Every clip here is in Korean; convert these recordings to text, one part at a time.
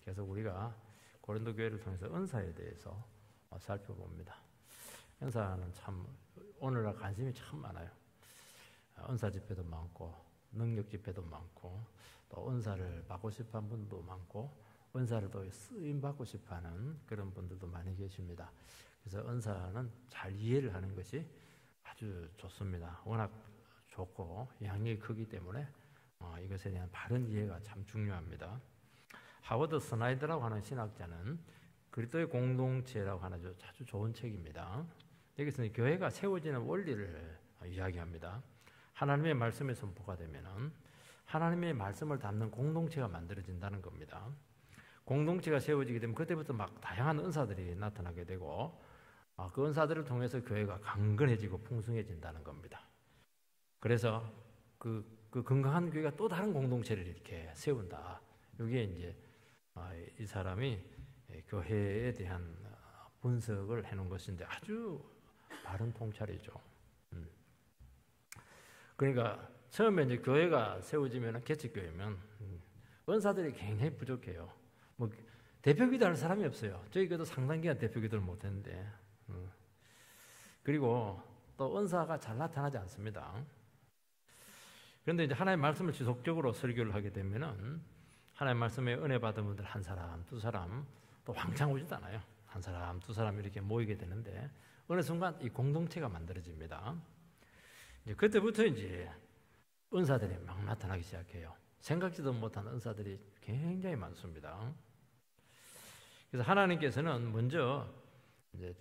계속 우리가 고린도 교회를 통해서 은사에 대해서 살펴봅니다. 은사는 참 오늘날 관심이 참 많아요. 은사 집회도 많고 능력 집회도 많고 또 은사를 받고 싶어하는 분도 많고 은사를 또 쓰임 받고 싶어하는 그런 분들도 많이 계십니다. 그래서 은사는 잘 이해를 하는 것이 아주 좋습니다. 워낙 좋고 양이 크기 때문에 이것에 대한 바른 이해가 참 중요합니다. 하워드 스나이더라고 하는 신학자는 그리스도의 공동체라고 하는 아주 좋은 책입니다. 여기서는 교회가 세워지는 원리를 이야기합니다. 하나님의 말씀에 선포가 되면은 하나님의 말씀을 담는 공동체가 만들어진다는 겁니다. 공동체가 세워지게 되면 그때부터 막 다양한 은사들이 나타나게 되고 그 은사들을 통해서 교회가 강건해지고 풍성해진다는 겁니다. 그래서 그 건강한 교회가 또 다른 공동체를 이렇게 세운다. 이게 이제 이 사람이 교회에 대한 분석을 해놓은 것인데 아주 바른 통찰이죠. 그러니까 처음에 이제 교회가 세워지면 개척교회면 은사들이 굉장히 부족해요. 뭐 대표기도 할 사람이 없어요. 저희 교회도 상당 기간 대표기도를 못했는데 그리고 또 은사가 잘 나타나지 않습니다. 그런데 이제 하나님의 말씀을 지속적으로 설교를 하게 되면은 하나님의 말씀에 은혜 받은 분들 한 사람, 두 사람 또 왕창 오지도 않아요. 한 사람, 두 사람 이렇게 모이게 되는데 어느 순간 이 공동체가 만들어집니다. 이제 그때부터 이제 은사들이 막 나타나기 시작해요. 생각지도 못한 은사들이 굉장히 많습니다. 그래서 하나님께서는 먼저 이제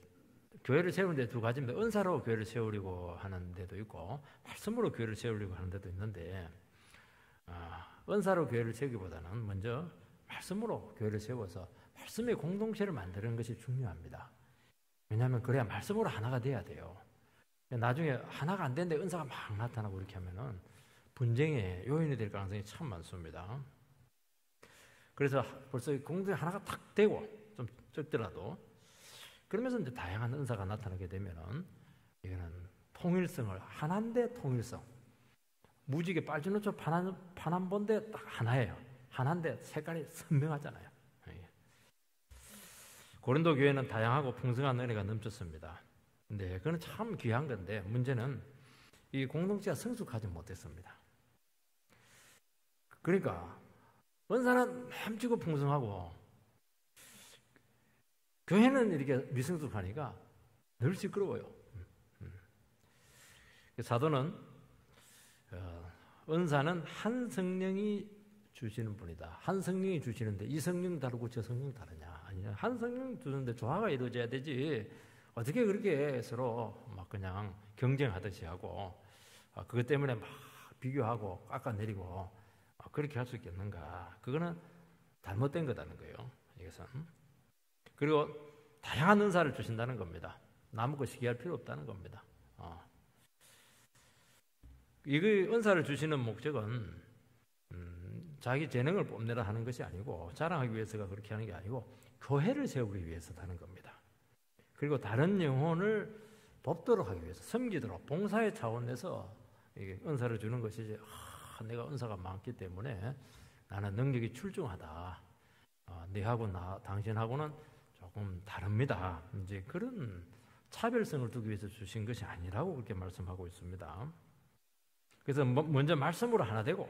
교회를 세우는데 두 가지입니다. 은사로 교회를 세우려고 하는 데도 있고 말씀으로 교회를 세우려고 하는 데도 있는데 은사로 교회를 세우기보다는 먼저 말씀으로 교회를 세워서 말씀의 공동체를 만드는 것이 중요합니다. 왜냐하면 그래야 말씀으로 하나가 돼야 돼요. 나중에 하나가 안 되는데 은사가 막 나타나고 이렇게 하면은 분쟁의 요인이 될 가능성이 참 많습니다. 그래서 벌써 공동체 하나가 탁 되고 좀 적더라도 그러면서 이제 다양한 은사가 나타나게 되면은 이거는 통일성을 하나인데 통일성. 무지개 빨주노초 파남본데 딱 하나예요. 하나인데 색깔이 선명하잖아요. 고린도 교회는 다양하고 풍성한 은혜가 넘쳤습니다. 근데 그건 참 귀한 건데 문제는 이 공동체가 성숙하지 못했습니다. 그러니까 은사는 넘치고 풍성하고 교회는 이렇게 미성숙하니까 늘 시끄러워요. 사도는 은사는 한 성령이 주시는 분이다. 한 성령이 주시는데 이 성령 다르고 저 성령 다르냐? 아니냐? 한 성령 주는데 조화가 이루어져야 되지. 어떻게 그렇게 서로 막 그냥 경쟁하듯이 하고 그것 때문에 막 비교하고 깎아내리고 그렇게 할 수 있겠는가? 그거는 잘못된 거다는 거예요. 이것은. 그리고 다양한 은사를 주신다는 겁니다. 남은 거 시기할 필요 없다는 겁니다. 이거 은사를 주시는 목적은 자기 재능을 뽐내라 하는 것이 아니고 자랑하기 위해서가 그렇게 하는 게 아니고 교회를 세우기 위해서 하는 겁니다. 그리고 다른 영혼을 돕도록 하기 위해서 섬기도록 봉사의 차원에서 은사를 주는 것이지 내가 은사가 많기 때문에 나는 능력이 출중하다. 네하고 당신하고는 조금 다릅니다. 이제 그런 차별성을 두기 위해서 주신 것이 아니라고 그렇게 말씀하고 있습니다. 그래서 먼저 말씀으로 하나 되고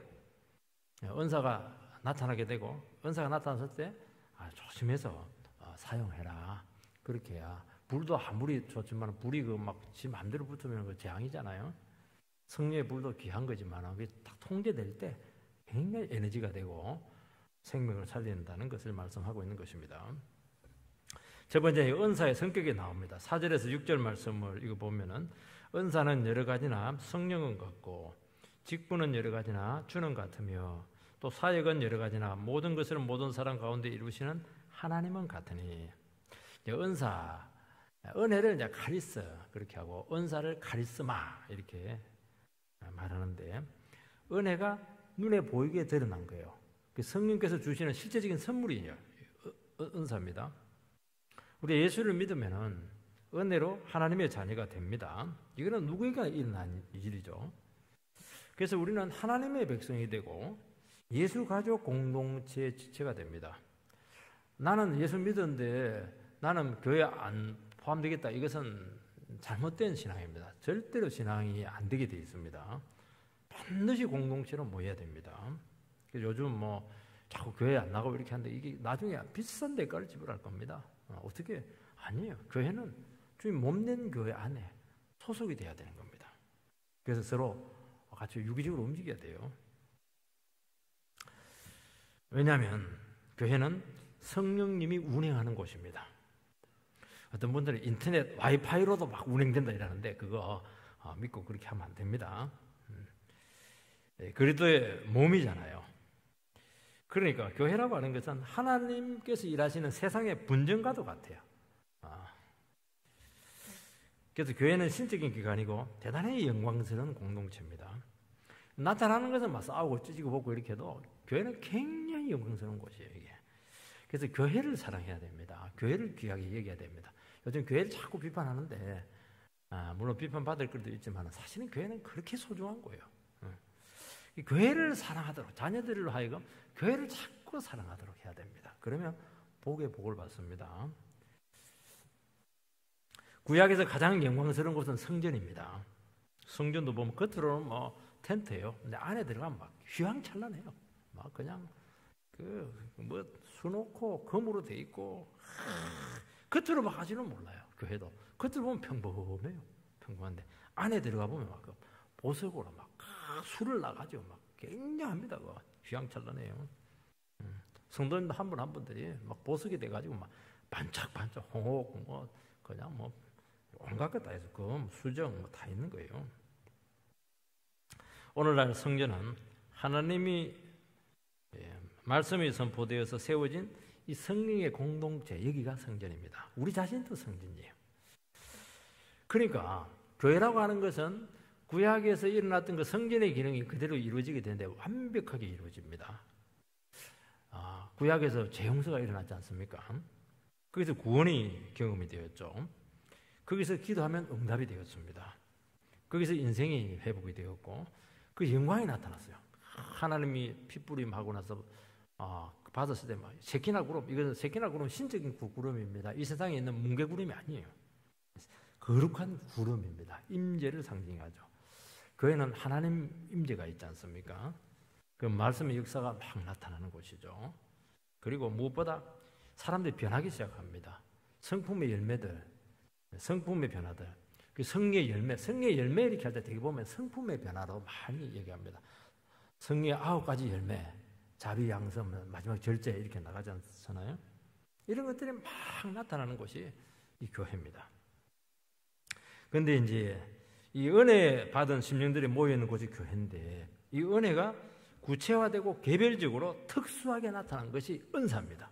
은사가 나타나게 되고 은사가 나타났을 때 조심해서 사용해라. 그렇게 해야 불도 아무리 좋지만 불이 지 마음대로 붙으면 그 재앙이잖아요. 성령의 불도 귀한 거지만 그게 딱 통제될 때 굉장히 에너지가 되고 생명을 살린다는 것을 말씀하고 있는 것입니다. 첫 번째 은사의 성격이 나옵니다. 4절에서 6절 말씀을 이거 보면은 은사는 여러 가지나 성령은 같고 직분은 여러 가지나 주는 같으며 또 사역은 여러 가지나 모든 것을 모든 사람 가운데 이루시는 하나님은 같으니 은사, 은혜를 이제 카리스 그렇게 하고 은사를 카리스마 이렇게 말하는데 은혜가 눈에 보이게 드러난 거예요. 성령께서 주시는 실제적인 선물이에요. 은사입니다. 우리 예수를 믿으면은 은혜로 하나님의 자녀가 됩니다. 이거는 누구에게 일어난 일이죠. 그래서 우리는 하나님의 백성이 되고 예수 가족 공동체의 지체가 됩니다. 나는 예수 믿었는데 나는 교회 안 포함되겠다. 이것은 잘못된 신앙입니다. 절대로 신앙이 안 되게 되어 있습니다. 반드시 공동체로 모여야 됩니다. 요즘 뭐 자꾸 교회 안 나가고 이렇게 하는데 이게 나중에 비싼 대가를 지불할 겁니다. 어떻게? 아니에요. 교회는 주님 몸낸 교회 안에 소속이 돼야 되는 겁니다. 그래서 서로 같이 유기적으로 움직여야 돼요. 왜냐하면 교회는 성령님이 운행하는 곳입니다. 어떤 분들은 인터넷 와이파이로도 막 운행된다 이러는데 그거 믿고 그렇게 하면 안 됩니다. 그리스도의 몸이잖아요. 그러니까 교회라고 하는 것은 하나님께서 일하시는 세상의 분전과도 같아요. 그래서 교회는 신적인 기관이고 대단히 영광스러운 공동체입니다. 나타나는 것은 막 싸우고 찢고 벗고 이렇게 해도 교회는 굉장히 영광스러운 곳이에요. 이게. 그래서 교회를 사랑해야 됩니다. 교회를 귀하게 여겨야 됩니다. 요즘 교회를 자꾸 비판하는데 물론 비판받을 것도 있지만 사실은 교회는 그렇게 소중한 거예요. 교회를 사랑하도록 자녀들로 하여금 교회를 자꾸 사랑하도록 해야 됩니다. 그러면 복의 복을 받습니다. 구약에서 가장 영광스러운 곳은 성전입니다. 성전도 보면 겉으로는 뭐 텐트예요. 근데 안에 들어가면 막 휘황찬란해요. 막 그냥 뭐 수놓고 금으로 돼 있고 겉으로 막 하지는 몰라요. 교회도 겉으로 보면 평범해요. 평범한데 안에 들어가 보면 막 보석으로 막 술을 나가죠. 막 굉장합니다. 휘황찬란해요. 성도님도 한 분 한 분들이 막 보석이 돼가지고 막 반짝반짝 홍옥 뭐 그냥 뭐 온갖 것 다 해서 금, 수정 뭐 다 있는 거예요. 오늘날 성전은 하나님이 말씀이 선포되어서 세워진 이 성령의 공동체, 여기가 성전입니다. 우리 자신도 성전이에요. 그러니까 교회라고 하는 것은 구약에서 일어났던 그 성전의 기능이 그대로 이루어지게 되는데 완벽하게 이루어집니다. 구약에서 재용서가 일어났지 않습니까? 거기서 구원이 경험이 되었죠. 거기서 기도하면 응답이 되었습니다. 거기서 인생이 회복이 되었고 그 영광이 나타났어요. 하나님이 핏부림하고 나서 받았을 때 세키나 구름, 이것은 세키나 구름 신적인 구름입니다. 이 세상에 있는 뭉게 구름이 아니에요. 거룩한 구름입니다. 임재를 상징하죠. 교회는 하나님 임재가 있지 않습니까? 그 말씀의 역사가 막 나타나는 곳이죠. 그리고 무엇보다 사람들이 변하기 시작합니다. 성품의 열매들, 성품의 변화들, 그 성리의 열매 이렇게 할 때 되게 보면 성품의 변화로 많이 얘기합니다. 성리의 9가지 열매, 자비, 양선, 마지막 절제 이렇게 나가지 않잖아요. 이런 것들이 막 나타나는 곳이 이 교회입니다. 그런데 이제 이 은혜 받은 심령들이 모여있는 곳이 교회인데 이 은혜가 구체화되고 개별적으로 특수하게 나타난 것이 은사입니다.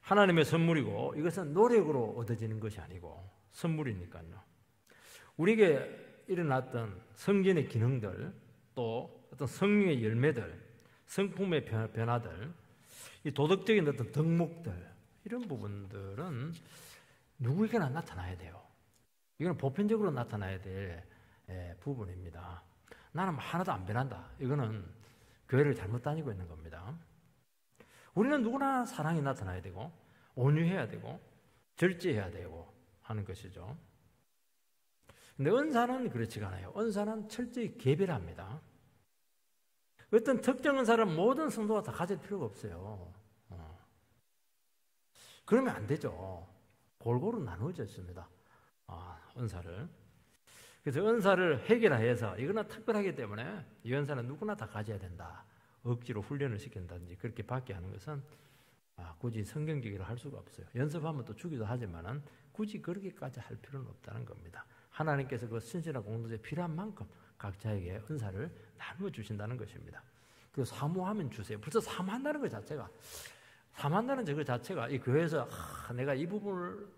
하나님의 선물이고 이것은 노력으로 얻어지는 것이 아니고 선물이니까요. 우리에게 일어났던 성전의 기능들 또 어떤 성령의 열매들 성품의 변화들 이 도덕적인 어떤 덕목들 이런 부분들은 누구에게나 나타나야 돼요. 이건 보편적으로 나타나야 될 부분입니다. 나는 하나도 안 변한다. 이거는 교회를 잘못 다니고 있는 겁니다. 우리는 누구나 사랑이 나타나야 되고 온유해야 되고 절제해야 되고 하는 것이죠. 근데 은사는 그렇지가 않아요. 은사는 철저히 개별합니다. 어떤 특정 은사를 모든 성도가 다 가질 필요가 없어요. 그러면 안 되죠. 골고루 나누어져 있습니다. 은사를. 그래서 은사를 해결해서 이거는 특별하기 때문에 이 은사는 누구나 다 가져야 된다. 억지로 훈련을 시킨다든지 그렇게 받게 하는 것은 굳이 성경적으로 할 수가 없어요. 연습하면 또 주기도 하지만은 굳이 그렇게까지 할 필요는 없다는 겁니다. 하나님께서 그 신실한 공동체에 필요한 만큼 각자에게 은사를 나누어 주신다는 것입니다. 그리고 사모하면 주세요. 벌써 사모한다는 것 자체가 사모한다는 그 자체가 이 교회에서 내가 이 부분을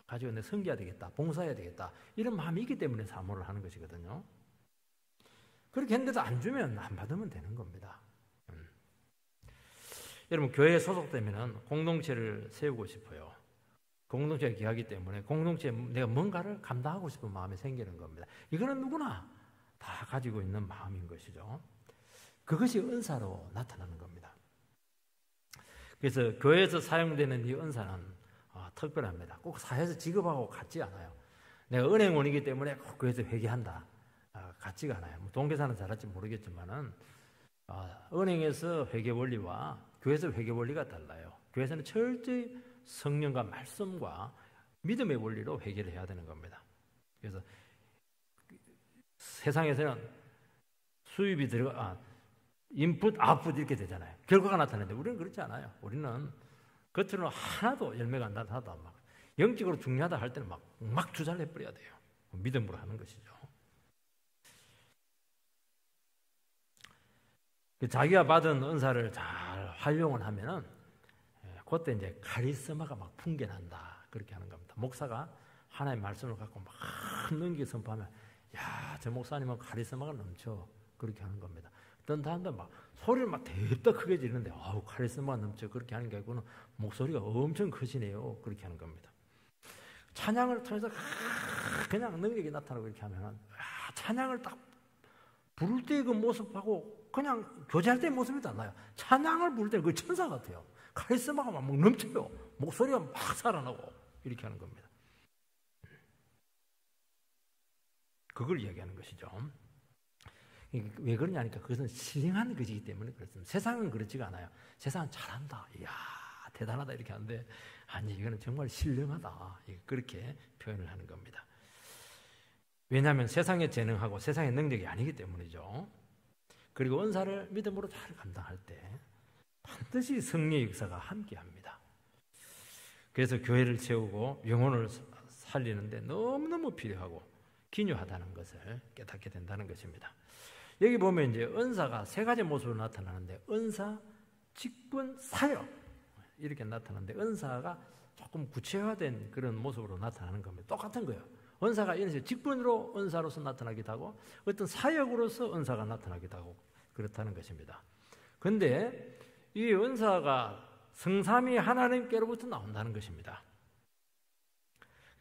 가지고 내 섬겨야 되겠다, 봉사해야 되겠다 이런 마음이 있기 때문에 사모를 하는 것이거든요. 그렇게 했는데도 안 주면 안 받으면 되는 겁니다. 여러분 교회에 소속되면 공동체를 세우고 싶어요. 공동체가 귀하기 때문에 공동체에 내가 뭔가를 감당하고 싶은 마음이 생기는 겁니다. 이거는 누구나 다 가지고 있는 마음인 것이죠. 그것이 은사로 나타나는 겁니다. 그래서 교회에서 사용되는 이 은사는 특별합니다. 꼭 사회에서 지급하고 같지 않아요. 내가 은행원이기 때문에 꼭 교회에서 회계한다. 같지가 않아요. 뭐 동계사는 잘할지 모르겠지만은 은행에서 회계 원리와 교회에서 회계 원리가 달라요. 교회에서는 철저히 성령과 말씀과 믿음의 원리로 회계를 해야 되는 겁니다. 그래서 세상에서는 수입이 인풋, 아웃풋 이렇게 되잖아요. 결과가 나타나는데 우리는 그렇지 않아요. 우리는 겉으로는 하나도 열매가 안 나타나도 막 영적으로 중요하다 할 때는 막 투자를 해버려야 돼요. 믿음으로 하는 것이죠. 자기가 받은 은사를 잘 활용을 하면은 그때 이제 카리스마가 막 풍겨난다. 그렇게 하는 겁니다. 목사가 하나의 말씀을 갖고 막 능기 선포하면 야, 저 목사님은 카리스마가 넘쳐. 그렇게 하는 겁니다. 어떤 사람들 막 소리를 막 대다 크게 지르는데 카리스마가 넘쳐. 그렇게 하는 게 아니고는 목소리가 엄청 크시네요. 그렇게 하는 겁니다. 찬양을 통해서 그냥 능력이 나타나고 이렇게 하면 찬양을 딱 부를 때 그 모습하고 그냥 교제할 때 모습이 달라요. 찬양을 부를 때 그 천사 같아요. 카리스마가 막 넘쳐요. 목소리가 막 살아나고 이렇게 하는 겁니다. 그걸 이야기하는 것이죠. 왜 그러냐니까 그것은 신령한 것이기 때문에 그렇습니다. 세상은 그렇지가 않아요. 세상은 잘한다. 이야 대단하다 이렇게 하는데 아니 이거는 정말 신령하다. 그렇게 표현을 하는 겁니다. 왜냐하면 세상의 재능하고 세상의 능력이 아니기 때문이죠. 그리고 은사를 믿음으로 잘 감당할 때 반드시 성령의 역사가 함께합니다. 그래서 교회를 세우고 영혼을 살리는데 너무너무 필요하고 기묘하다는 것을 깨닫게 된다는 것입니다. 여기 보면 이제 은사가 세 가지 모습으로 나타나는데 은사, 직분, 사역 이렇게 나타나는데 은사가 조금 구체화된 그런 모습으로 나타나는 겁니다. 똑같은 거예요. 은사가 이런 식으로 직분으로 은사로서 나타나기도 하고 어떤 사역으로서 은사가 나타나기도 하고 그렇다는 것입니다. 그런데 이 은사가 성삼위 하나님께로부터 나온다는 것입니다.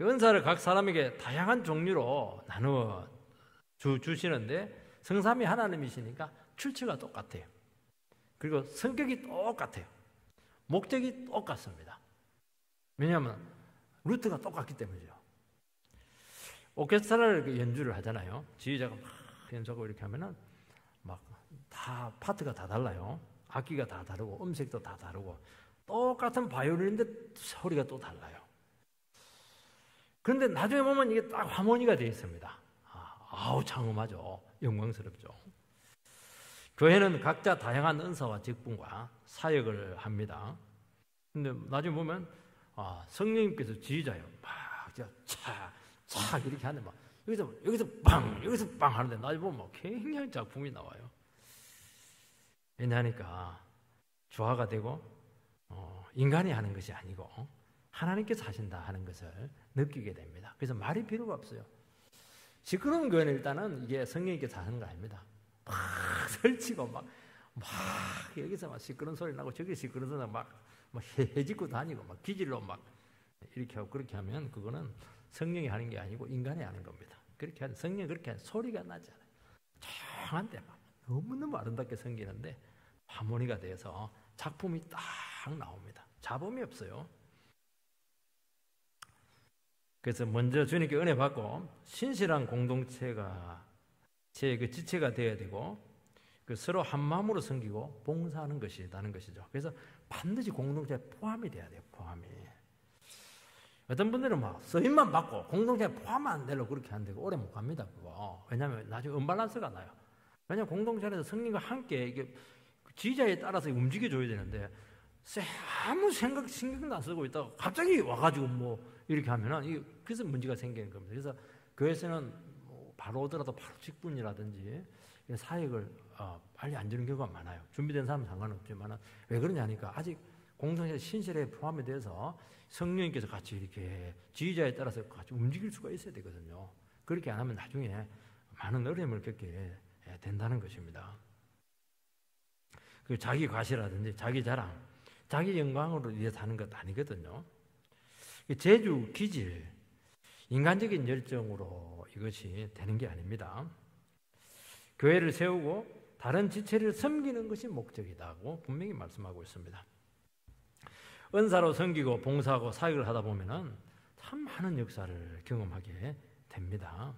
은사를 각 사람에게 다양한 종류로 나누어 주시는데 성삼위 하나님이시니까 출처가 똑같아요. 그리고 성격이 똑같아요. 목적이 똑같습니다. 왜냐하면 루트가 똑같기 때문이죠. 오케스트라를 연주를 하잖아요. 지휘자가 막 연주하고 이렇게 하면은 막 다 파트가 다 달라요. 악기가 다 다르고 음색도 다 다르고 똑같은 바이올린인데 소리가 또 달라요. 그런데 나중에 보면 이게 딱 하모니가 되어 있습니다. 장엄하죠. 영광스럽죠. 교회는 각자 다양한 은사와 직분과 사역을 합니다. 근데 나중에 보면 성령님께서 지휘자예요. 막 착 이렇게 하는데 막 여기서 빵 하는데 나중에 보면 막 굉장히 작품이 나와요. 왜냐하니까 조화가 되고 인간이 하는 것이 아니고 하나님께서 하신다 하는 것을 느끼게 됩니다. 그래서 말이 필요가 없어요. 시끄러운 교회는 일단은 이게 성령님께서 하는 거 아닙니다. 막 설치고 막 여기서 막 시끄러운 소리 나고 저기 시끄러운 소리 나고 막 해집고 다니고 막 기질로 막 이렇게 하고 그렇게 하면 그거는 성령이 하는 게 아니고 인간이 하는 겁니다. 그렇게 하는 성령이 그렇게 하는 소리가 나지 않아요. 조용한데 막 너무너무 아름답게 생기는데 하모니가 돼서 작품이 딱 나옵니다. 잡음이 없어요. 그래서 먼저 주님께 은혜 받고 신실한 공동체가 제 그 지체가 되어야 되고 서로 한 마음으로 섬기고 봉사하는 것이라는 것이죠. 그래서 반드시 공동체에 포함이 돼야 돼요. 포함이. 어떤 분들은 막 서인만 받고 공동체에 포함 안 되려고 그렇게 안 되고 오래 못 갑니다. 그거. 왜냐하면 나중에 언밸런스가 나요. 왜냐하면 공동체 안에서 성령과 함께 이게 지휘자에 따라서 움직여줘야 되는데 아무 신경도 안 쓰고 있다가 갑자기 와가지고 뭐 이렇게 하면은 그래서 문제가 생기는 겁니다. 그래서 교회에서는 바로 오더라도 바로 직분이라든지 사역을 빨리 안 주는 경우가 많아요. 준비된 사람은 상관없지만 왜 그러냐니까 아직 공동체 신실에 포함이 돼서 성령님께서 같이 이렇게 지휘자에 따라서 같이 움직일 수가 있어야 되거든요. 그렇게 안 하면 나중에 많은 어려움을 겪게 된다는 것입니다. 그 자기 과시라든지 자기 자랑, 자기 영광으로 위해서 하는 것 아니거든요. 재주, 기질, 인간적인 열정으로 이것이 되는 게 아닙니다. 교회를 세우고 다른 지체를 섬기는 것이 목적이다고 분명히 말씀하고 있습니다. 은사로 섬기고 봉사하고 사역을 하다 보면은 참 많은 역사를 경험하게 됩니다.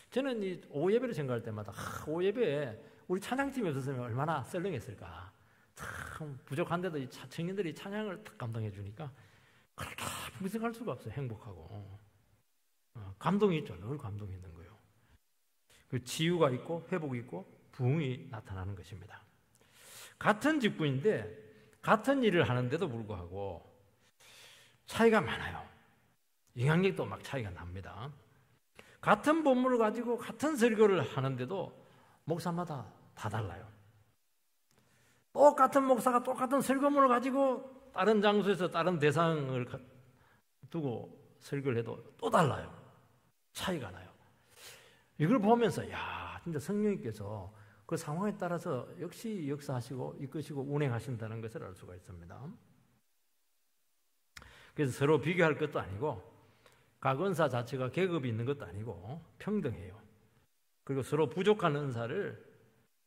저는 이 오후 예배를 생각할 때마다 오후 예배에 우리 찬양팀이 없었으면 얼마나 썰렁했을까. 참 부족한데도 이 청년들이 찬양을 딱 감동해 주니까 그렇게 분석할 수가 없어요. 행복하고 감동이 있죠. 늘 감동이 있는 거예요. 그 치유가 있고 회복이 있고 부흥이 나타나는 것입니다. 같은 직분인데 같은 일을 하는데도 불구하고 차이가 많아요. 영향력도 막 차이가 납니다. 같은 본문을 가지고 같은 설교를 하는데도 목사마다 다 달라요. 똑같은 목사가 똑같은 설교문을 가지고 다른 장소에서 다른 대상을 두고 설교를 해도 또 달라요. 차이가 나요. 이걸 보면서 진짜 성령님께서 그 상황에 따라서 역시 역사하시고 이끄시고 운행하신다는 것을 알 수가 있습니다. 그래서 서로 비교할 것도 아니고 각 은사 자체가 계급이 있는 것도 아니고 평등해요. 그리고 서로 부족한 은사를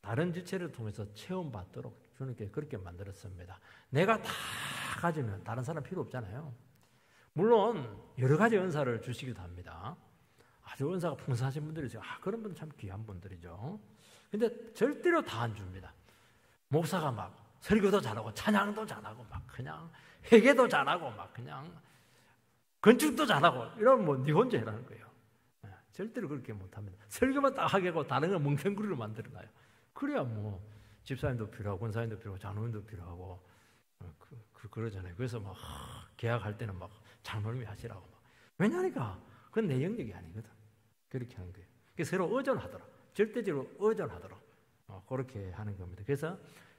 다른 지체를 통해서 체험받도록 주님께 그렇게 만들었습니다. 내가 다 가지면 다른 사람 필요 없잖아요. 물론 여러 가지 은사를 주시기도 합니다. 아주 은사가 풍성하신 분들이 있어요. 그런 분은 참 귀한 분들이죠. 근데 절대로 다 안 줍니다. 목사가 막 설교도 잘하고 찬양도 잘하고 막 그냥 회개도 잘하고 막 그냥 건축도 잘하고 이러면 네 혼자 해라는 거예요. 절대로 그렇게 못합니다. 설교만 딱 하게 하고 다른 걸 뭉탱구리로 만들어놔요. 그래야 집사님도 필요하고 권사님도 필요하고 장로님도 필요하고 그러잖아요. 그래서 막 계약할 때는 막 장로님이 하시라고 막. 왜냐니까 그건 내 영역이 아니거든. 그렇게 하는 거예요. 그래서 서로 의존하도록 절대적으로 의존하도록 그렇게 하는 겁니다. 그래서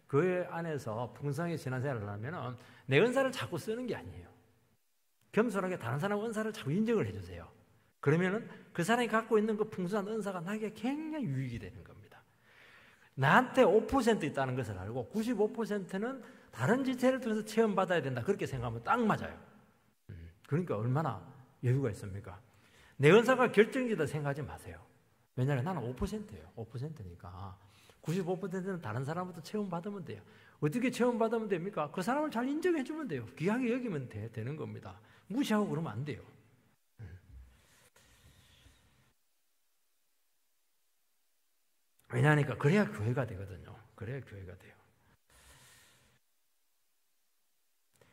교회 안에서 풍성하게 신앙생활을 하면 내 은사를 자꾸 쓰는 게 아니에요. 겸손하게 다른 사람 은사를 자꾸 인정을 해주세요. 그러면은 그 사람이 갖고 있는 그 풍성한 은사가 나에게 굉장히 유익이 되는 겁니다. 나한테 5% 있다는 것을 알고 95%는 다른 지체를 통해서 체험받아야 된다. 그렇게 생각하면 딱 맞아요. 그러니까 얼마나 여유가 있습니까? 내 은사가 결정지다 생각하지 마세요. 왜냐하면 나는 5%예요. 5%니까 95%는 다른 사람부터 체험받으면 돼요. 어떻게 체험받으면 됩니까? 그 사람을 잘 인정해 주면 돼요. 귀하게 여기면 되는 겁니다. 무시하고 그러면 안 돼요. 왜냐하니까 그래야 교회가 되거든요. 그래야 교회가 돼요.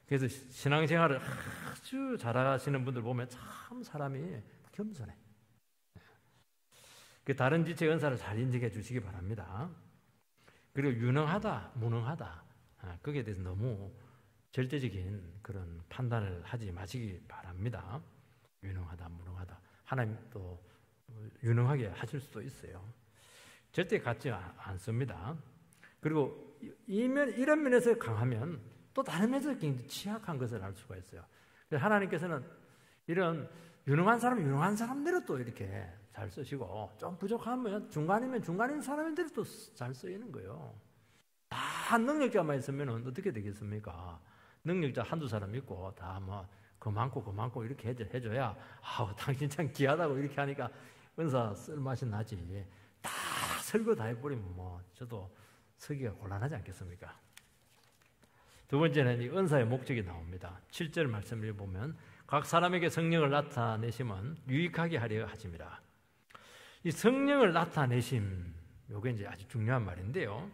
그래서 신앙생활을 아주 잘하시는 분들 보면 참 사람이 겸손해. 그 다른 지체 은사를 잘 인정해 주시기 바랍니다. 그리고 유능하다, 무능하다, 거기에 대해서 너무 절대적인 그런 판단을 하지 마시기 바랍니다. 유능하다, 무능하다. 하나님 또 유능하게 하실 수도 있어요. 절대 같지 않습니다. 그리고 이런 면에서 강하면 또 다른 면에서 굉장히 취약한 것을 알 수가 있어요. 그래서 하나님께서는 이런 유능한 사람대로 또 이렇게 잘 쓰시고 좀 부족하면 중간인 사람들이 또 잘 쓰이는 거예요. 다 능력자만 있으면 어떻게 되겠습니까? 능력자 한두 사람 있고 다 그 많고 이렇게 해줘야 당신 참 귀하다고 이렇게 하니까 은사 쓸맛이 나지. 다 설교 다 해버리면 저도 서기가 곤란하지 않겠습니까? 두 번째는 이 은사의 목적이 나옵니다. 7절 말씀을 보면 각 사람에게 성령을 나타내심은 유익하게 하려 하심이라. 이 성령을 나타내심, 요게 이제 아주 중요한 말인데요.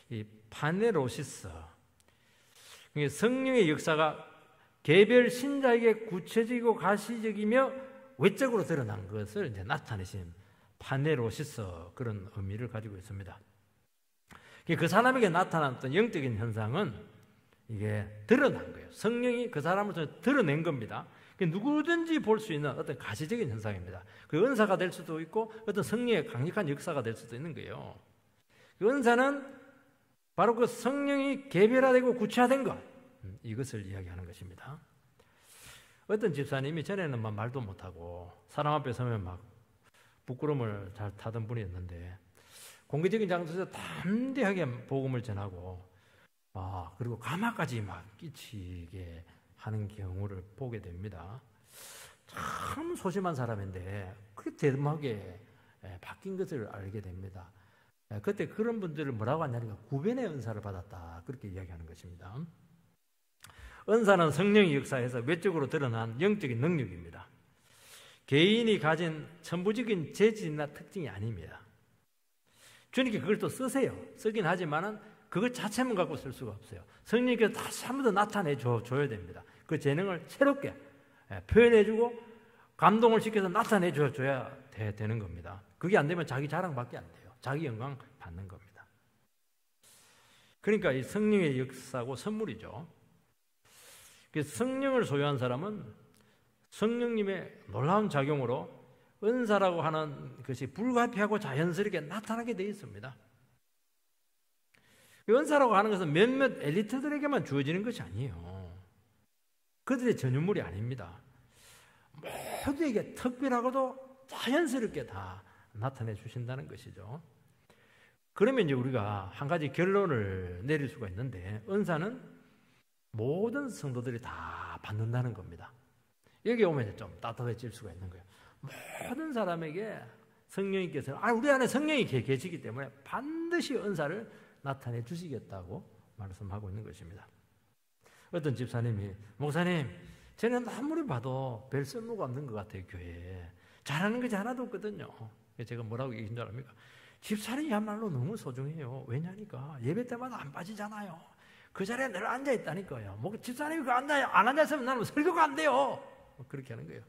이 파네로시스, 성령의 역사가 개별 신자에게 구체적이고 가시적이며 외적으로 드러난 것을 이제 나타내심, 파네로시스 그런 의미를 가지고 있습니다. 그 사람에게 나타났던 영적인 현상은 이게 드러난 거예요. 성령이 그 사람을 통해 드러낸 겁니다. 누구든지 볼 수 있는 어떤 가시적인 현상입니다. 그 은사가 될 수도 있고 어떤 성령의 강력한 역사가 될 수도 있는 거예요. 그 은사는 바로 그 성령이 개별화되고 구체화된 것, 이것을 이야기하는 것입니다. 어떤 집사님이 전에는 막 말도 못하고 사람 앞에 서면 막 부끄러움을 잘 타던 분이었는데 공개적인 장소에서 담대하게 복음을 전하고 그리고 가마까지 막 끼치게 하는 경우를 보게 됩니다. 참 소심한 사람인데 그렇게 대담하게 바뀐 것을 알게 됩니다. 그때 그런 분들을 뭐라고 하냐니까 구변의 은사를 받았다, 그렇게 이야기하는 것입니다. 은사는 성령의 역사에서 외적으로 드러난 영적인 능력입니다. 개인이 가진 천부적인 재질이나 특징이 아닙니다. 주님께 그걸 또 쓰세요. 쓰긴 하지만은 그것 자체만 갖고 쓸 수가 없어요. 성령께서 다시 한 번 더 나타내 줘야 됩니다. 그 재능을 새롭게 표현해주고 감동을 시켜서 나타내 줘야 되는 겁니다. 그게 안 되면 자기 자랑밖에 안 돼요. 자기 영광 받는 겁니다. 그러니까 이 성령의 역사고 선물이죠. 성령을 소유한 사람은 성령님의 놀라운 작용으로 은사라고 하는 것이 불가피하고 자연스럽게 나타나게 되어 있습니다. 은사라고 하는 것은 몇몇 엘리트들에게만 주어지는 것이 아니에요. 그들의 전유물이 아닙니다. 모두에게 특별하고도 자연스럽게 다 나타내 주신다는 것이죠. 그러면 이제 우리가 한 가지 결론을 내릴 수가 있는데, 은사는 모든 성도들이 다 받는다는 겁니다. 여기 오면 좀 따뜻해질 수가 있는 거예요. 모든 사람에게 성령님께서, 우리 안에 성령이 계시기 때문에 반드시 은사를 나타내 주시겠다고 말씀하고 있는 것입니다. 어떤 집사님이, 목사님, 저는 아무리 봐도 별 쓸모가 없는 것 같아요, 교회에. 잘하는 것이 하나도 없거든요. 제가 뭐라고 얘기한 줄 압니까? 집사님이야말로 너무 소중해요. 왜냐니까 예배 때마다 안 빠지잖아요. 그 자리에 늘 앉아 있다니까요. 뭐 집사님이 안 앉아있으면 나는 설교가 안 돼요. 그렇게 하는 거예요.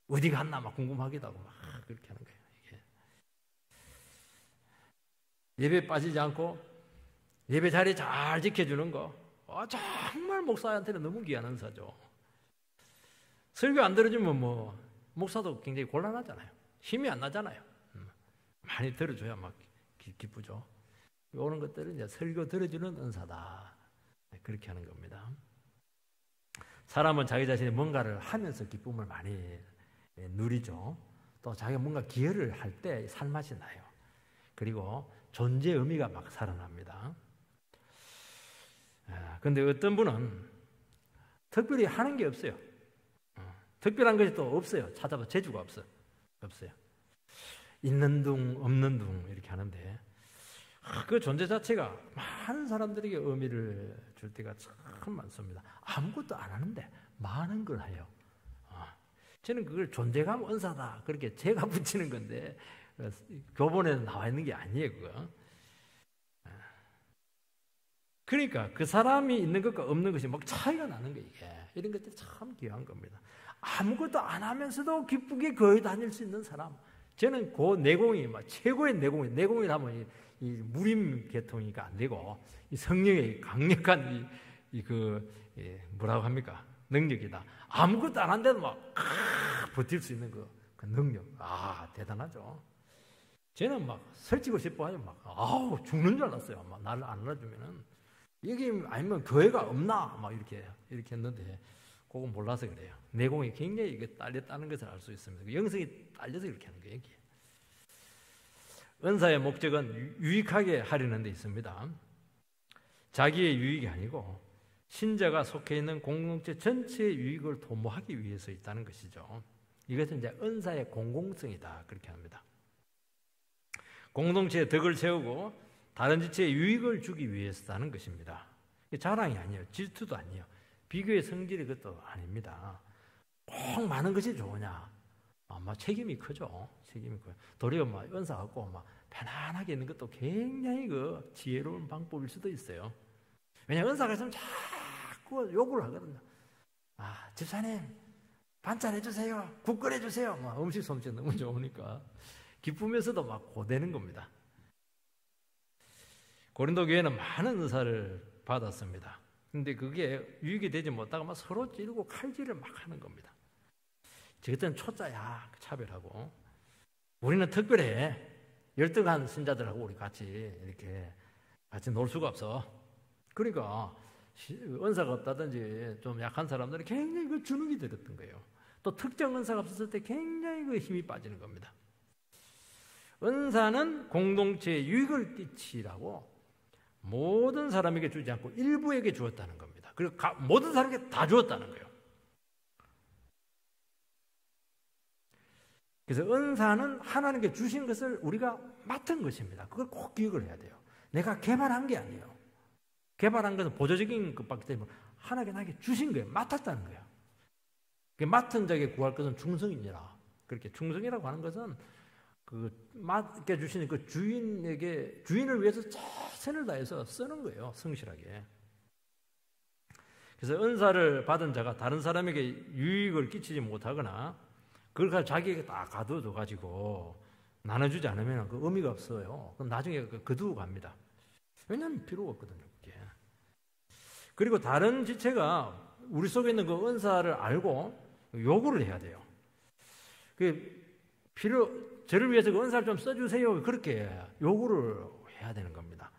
어디 갔나 막 궁금하기도 하고 막 그렇게 하는 거예요. 이게. 예배 빠지지 않고 예배 자리 잘 지켜주는 거, 정말 목사한테는 너무 귀한 은사죠. 설교 안 들어주면 뭐 목사도 굉장히 곤란하잖아요. 힘이 안 나잖아요. 많이 들어줘야 막 기쁘죠. 이런 것들은 이제 설교 들어주는 은사다. 그렇게 하는 겁니다. 사람은 자기 자신이 뭔가를 하면서 기쁨을 많이 누리죠. 또 자기가 뭔가 기여를 할 때 살맛이 나요. 그리고 존재 의미가 막 살아납니다. 그런데 어떤 분은 특별히 하는 게 없어요. 특별한 것이 또 없어요. 찾아봐 재주가 없어요. 있는 둥 없는 둥 이렇게 하는데, 그 존재 자체가 많은 사람들에게 의미를 줄 때가 참 많습니다. 아무것도 안 하는데 많은 걸 해요. 저는 그걸 존재감 은사다 그렇게 제가 붙이는 건데, 교본에 나와 있는 게 아니에요, 그거. 그러니까 그 사람이 있는 것과 없는 것이 막 차이가 나는 거예요. 이런 것들이 참 귀한 겁니다. 아무것도 안 하면서도 기쁘게 거의 다닐 수 있는 사람. 저는 그 내공이 막 최고의 내공이라면 이 무림 계통이니까 안 되고, 이 성령의 강력한 뭐라고 합니까? 능력이다. 아무것도 안 한데도 막 버틸 수 있는 그 능력. 대단하죠. 저는 막 설치고 싶어 하면 막 죽는 줄 알았어요. 막 나를 안 알아주면은, 여기 아니면 교회가 없나 막 이렇게 했는데, 그건 몰라서 그래요. 내공이 굉장히 이게 딸렸다는 것을 알 수 있습니다. 영성이 딸려서 이렇게 하는 거예요. 이게. 은사의 목적은 유익하게 하려는 데 있습니다. 자기의 유익이 아니고 신자가 속해 있는 공동체 전체의 유익을 도모하기 위해서 있다는 것이죠. 이것은 이제 은사의 공공성이다 그렇게 합니다. 공동체의 덕을 세우고 다른 지체에 유익을 주기 위해서라는 것입니다. 자랑이 아니에요. 질투도 아니에요. 비교의 성질이 그것도 아닙니다. 꼭 많은 것이 좋으냐? 책임이 크죠. 책임이 커요. 도리어 은사 갖고 편안하게 있는 것도 굉장히 그 지혜로운 방법일 수도 있어요. 왜냐하면 은사가 있으면 자꾸 요구를 하거든요. 집사님 반찬 해주세요. 국 끓여주세요. 음식 솜씨 너무 좋으니까 기쁘면서도 막 고되는 겁니다. 고린도 교회는 많은 은사를 받았습니다. 근데 그게 유익이 되지 못하고 서로 찌르고 칼질을 막 하는 겁니다. 저것들은 초짜야, 차별하고. 우리는 특별해. 열등한 신자들하고 우리 같이 놀 수가 없어. 그러니까 은사가 없다든지 좀 약한 사람들은 굉장히 그 주눅이 들었던 거예요. 또 특정 은사가 없었을 때 굉장히 그 힘이 빠지는 겁니다. 은사는 공동체에 유익을 끼치라고 모든 사람에게 주지 않고 일부에게 주었다는 겁니다. 그리고 모든 사람에게 다 주었다는 거예요. 그래서 은사는 하나님께 주신 것을 우리가 맡은 것입니다. 그걸 꼭 기억을 해야 돼요. 내가 개발한 게 아니에요. 개발한 것은 보조적인 것밖에 때문에 하나님께 나에게 주신 거예요. 맡았다는 거예요. 맡은 자에게 구할 것은 충성이니라. 그렇게 충성이라고 하는 것은 맡겨 주시는 그 주인을 위해서 최선을 다해서 쓰는 거예요. 성실하게. 그래서 은사를 받은 자가 다른 사람에게 유익을 끼치지 못하거나 그걸 가지고 자기에게 딱 가둬둬 가지고 나눠주지 않으면 그 의미가 없어요. 그럼 나중에 거두고 갑니다. 왜냐하면 필요가 없거든요. 그게. 그리고 다른 지체가 우리 속에 있는 그 은사를 알고 요구를 해야 돼요. 저를 위해서 그 은사를 좀 써주세요. 그렇게 요구를 해야 되는 겁니다.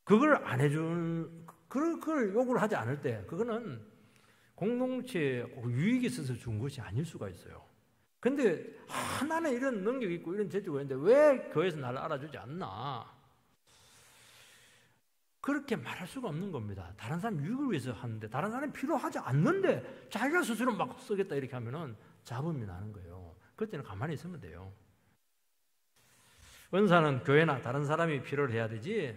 그걸 안 해준, 그걸 요구를 하지 않을 때, 그거는 공동체에 유익이 있어서 준 것이 아닐 수가 있어요. 근데, 나는 이런 능력이 있고 이런 재주가 있는데 왜 교회에서 나를 알아주지 않나? 그렇게 말할 수가 없는 겁니다. 다른 사람 유익을 위해서 하는데, 다른 사람이 필요하지 않는데, 자기가 스스로 막 쓰겠다 이렇게 하면은 잡음이 나는 거예요. 그때는 가만히 있으면 돼요. 은사는 교회나 다른 사람이 필요로 해야 되지,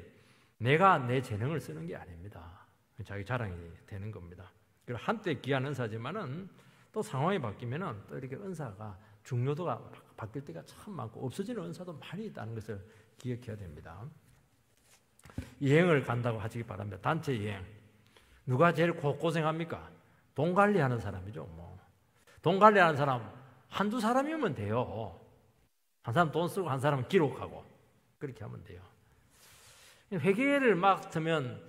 내가 내 재능을 쓰는 게 아닙니다. 자기 자랑이 되는 겁니다. 그리고 한때 귀한 은사지만은 또 상황이 바뀌면은 또 이렇게 은사가 중요도가 바뀔 때가 참 많고 없어지는 은사도 많이 있다는 것을 기억해야 됩니다. 여행을 간다고 하시기 바랍니다. 단체 여행. 누가 제일 고생합니까? 돈 관리하는 사람이죠. 돈 관리하는 사람 한두 사람이면 돼요. 한 사람 돈 쓰고 한 사람은 기록하고 그렇게 하면 돼요. 회계를 맡으면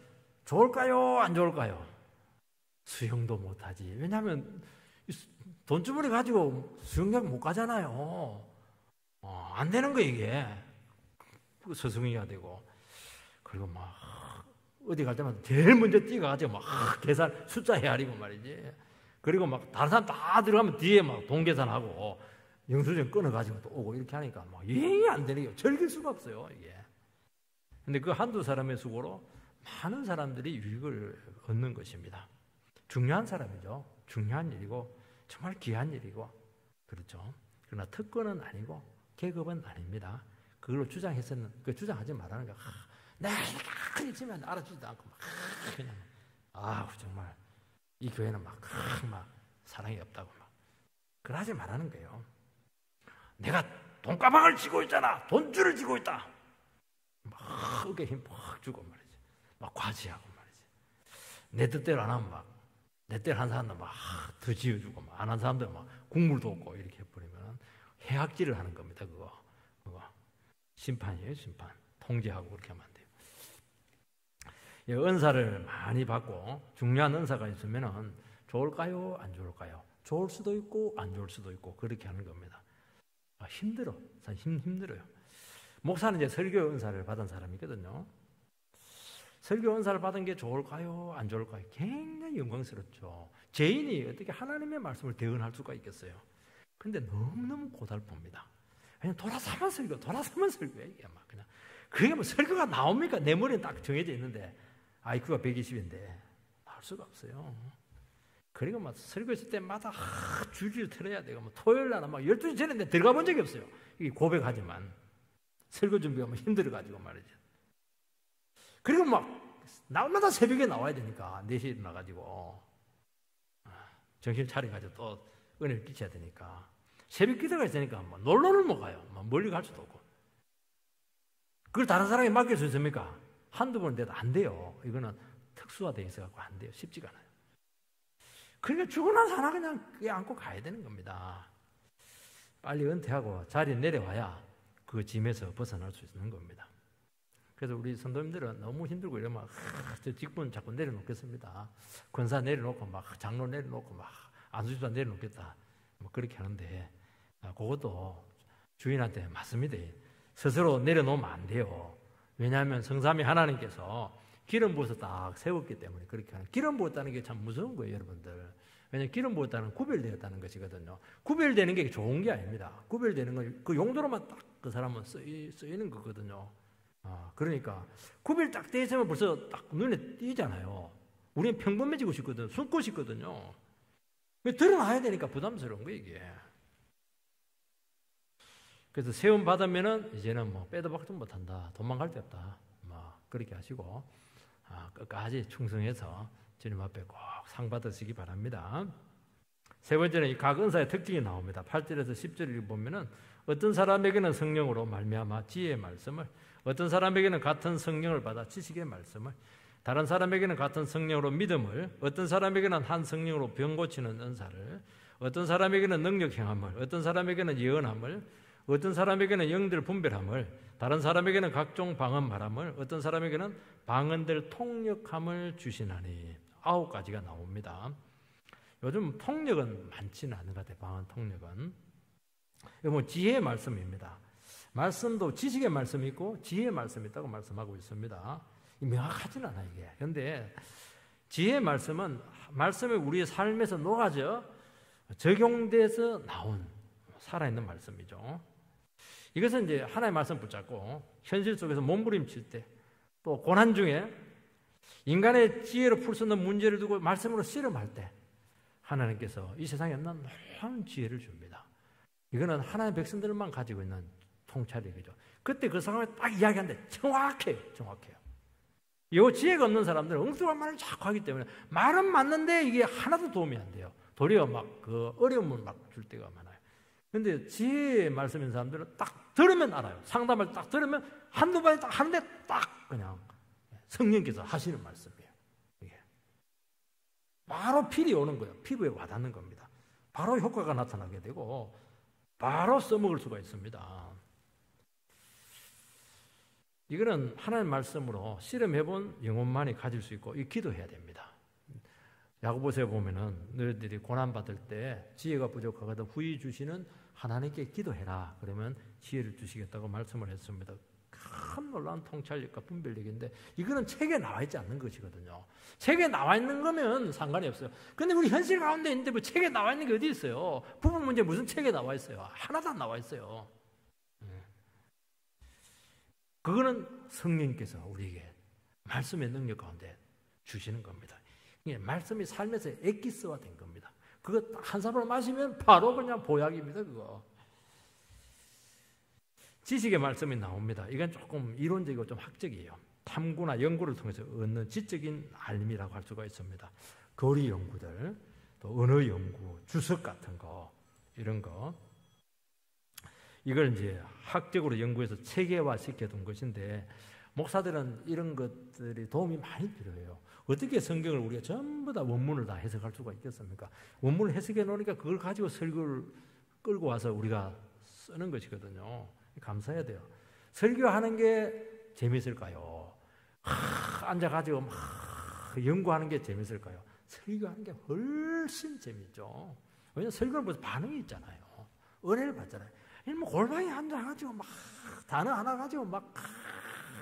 좋을까요? 안 좋을까요? 수영도 못하지. 왜냐하면 돈주머니 가지고 수영장 못 가잖아요. 안 되는 거 이게. 스승이가 되고. 그리고 막 어디 갈 때마다 제일 먼저 뛰어가지고 막 계산 숫자 헤아리고 말이지. 그리고 막 다른 사람 다 들어가면 뒤에 막 돈 계산하고 영수증 끊어가지고 또 오고 이렇게 하니까 막 여행이 안 되는 게 즐길 수가 없어요 이게. 근데 그 한두 사람의 수고로 많은 사람들이 유익을 얻는 것입니다. 중요한 사람이죠. 중요한 일이고 정말 귀한 일이고 그렇죠. 그러나 특권은 아니고 계급은 아닙니다. 그걸로 주장해서는 주장하지 말라는 거야. 내가 이렇게 있으면 알아주지도 않고 막 그냥 정말 이 교회는 막 사랑이 없다고 막 그러지 말라는 거예요. 내가 돈가방을 쥐고 있잖아. 돈줄을 쥐고 있다. 막 어깨 힘 팍 주고 말이지. 막 과지하고 말이지. 내 뜻대로 안 하면 막 내 뜻대로 한 사람도 막 더 지어주고 막 안 한 사람들 막 국물도 없고 이렇게 해버리면 해악질을 하는 겁니다. 그거 심판이에요. 심판. 통제하고 그렇게 하면 안 돼요. 은사를 많이 받고 중요한 은사가 있으면 좋을까요? 안 좋을까요? 좋을 수도 있고 안 좋을 수도 있고 그렇게 하는 겁니다. 힘들어. 힘들어요. 목사는 이제 설교 은사를 받은 사람이거든요. 설교 은사를 받은 게 좋을까요? 안 좋을까요? 굉장히 영광스럽죠. 죄인이 어떻게 하나님의 말씀을 대언할 수가 있겠어요? 근데 너무너무 고달픕니다. 그냥 돌아서만 설교해. 이게 막 그냥. 그게 뭐 설교가 나옵니까? 내 머리는 딱 정해져 있는데, IQ가 120인데, 나올 수가 없어요. 그리고 막 설교했을 때마다 줄줄 틀어야 되고, 토요일 날은 막 12시 전에 내가 들어가 본 적이 없어요. 이게 고백하지만. 설교 준비하면 힘들어가지고 말이죠. 그리고 막, 날마다 새벽에 나와야 되니까, 4시에 일어나가지고, 정신 차려가지고 또 은혜를 끼쳐야 되니까. 새벽 기도가 있으니까 놀러를 못 가요. 멀리 갈 수도 없고. 그걸 다른 사람에게 맡길 수 있습니까? 한두 번 돼도 안 돼요. 이거는 특수화되어 있어서 안 돼요. 쉽지가 않아요. 그러니까 죽고 난 사람 그냥 그게 안고 가야 되는 겁니다. 빨리 은퇴하고 자리에 내려와야 그 짐에서 벗어날 수 있는 겁니다. 그래서 우리 선도님들은 너무 힘들고 이러면 저 직분 자꾸 내려놓겠습니다. 권사 내려놓고 막 장로 내려놓고 막 안수집사 내려놓겠다. 그렇게 하는데 그것도 주인한테 맞습니다. 스스로 내려놓으면 안 돼요. 왜냐하면 성삼위 하나님께서 기름 부어서 딱 세웠기 때문에 그렇게 하는. 기름 부었다는 게 참 무서운 거예요, 여러분들. 왜냐하면 기름 부었다는 구별되었다는 것이거든요. 구별되는 게 좋은 게 아닙니다. 구별되는 건 그 용도로만 딱 그 사람은 쓰이는 거거든요. 그러니까 구별 딱 돼 있으면 벌써 딱 눈에 띄잖아요. 우리는 평범해지고 싶거든요. 숨고 싶거든요. 드러나야 되니까 부담스러운 거예요, 이게. 그래서 세움 받으면은 이제는 빼도 박도 못한다. 도망갈 데 없다. 그렇게 하시고 끝까지 충성해서 주님 앞에 꼭 상 받으시기 바랍니다. 세 번째는 이 각 은사의 특징이 나옵니다. 8절에서 10절을 보면은 어떤 사람에게는 성령으로 말미암아 지혜의 말씀을, 어떤 사람에게는 같은 성령을 받아 지식의 말씀을, 다른 사람에게는 같은 성령으로 믿음을, 어떤 사람에게는 한 성령으로 병 고치는 은사를, 어떤 사람에게는 능력 행함을, 어떤 사람에게는 예언함을, 어떤 사람에게는 영들 분별함을, 다른 사람에게는 각종 방언 말함을, 어떤 사람에게는 방언들 통역함을 주시나니. 9가지가 나옵니다. 요즘 통역은 많지는 않은 것 같아요. 방언 통역은. 이거 지혜의 말씀입니다. 말씀도 지식의 말씀이 있고 지혜의 말씀이 있다고 말씀하고 있습니다. 명확하지는 않아요, 이게. 그런데 지혜의 말씀은 말씀이 우리의 삶에서 녹아져 적용돼서 나온 살아있는 말씀이죠. 이것은 이제 하나님의 말씀 붙잡고 현실 속에서 몸부림칠 때, 또 고난 중에 인간의 지혜로 풀 수 있는 문제를 두고 말씀으로 씨름할 때 하나님께서 이 세상에 없는 놀라운 지혜를 줍니다. 이거는 하나님의 백성들만 가지고 있는 통찰력이죠. 그때 그 상황에 딱 이야기하는데 정확해요. 이 지혜가 없는 사람들은 엉뚱한 말을 자꾸 하기 때문에 말은 맞는데 이게 하나도 도움이 안 돼요. 도리어 막 그 어려움을 막 줄 때가 많아요. 그런데 지혜의 말씀인 사람들은 딱 들으면 알아요. 상담을 딱 들으면 한두 번에 딱 하는데 딱 그냥 성령께서 하시는 말씀이에요. 이게 바로 필이 오는 거예요. 피부에 와닿는 겁니다. 바로 효과가 나타나게 되고 바로 써먹을 수가 있습니다. 이거는 하나님의 말씀으로 실험해본 영혼만이 가질 수 있고 이 기도해야 됩니다. 야고보서에 보면은 너희들이 고난받을 때 지혜가 부족하거든 후히 주시는 하나님께 기도해라. 그러면 지혜를 주시겠다고 말씀을 했습니다. 큰 놀라운 통찰력과 분별력인데 이거는 책에 나와 있지 않는 것이거든요. 책에 나와 있는 거면 상관이 없어요. 그런데 우리 현실 가운데 있는데 뭐 책에 나와 있는 게 어디 있어요? 부분 문제 무슨 책에 나와 있어요? 하나도 안 나와 있어요. 그거는 성령께서 우리에게 말씀의 능력 가운데 주시는 겁니다. 이게 말씀이 삶에서 엑기스화된 겁니다. 그거 한 사발 마시면 바로 그냥 보약입니다. 그거. 지식의 말씀이 나옵니다. 이건 조금 이론적이고 좀 학적이에요. 탐구나 연구를 통해서 얻는 지적인 알림이라고 할 수가 있습니다. 거리 연구들, 또 언어 연구, 주석 같은 거, 이런 거. 이걸 이제 학적으로 연구해서 체계화 시켜둔 것인데, 목사들은 이런 것들이 도움이 많이 필요해요. 어떻게 성경을 우리가 전부 다 원문을 다 해석할 수가 있겠습니까? 원문을 해석해 놓으니까 그걸 가지고 설교를 끌고 와서 우리가 쓰는 것이거든요. 감사해야 돼요. 설교하는 게 재밌을까요? 앉아가지고 막 연구하는 게 재밌을까요? 설교하는 게 훨씬 재밌죠. 왜냐하면 설교는 무슨 반응이 있잖아요. 은혜를 받잖아요. 뭐 골방에 앉아가지고 막 단어 하나 가지고 막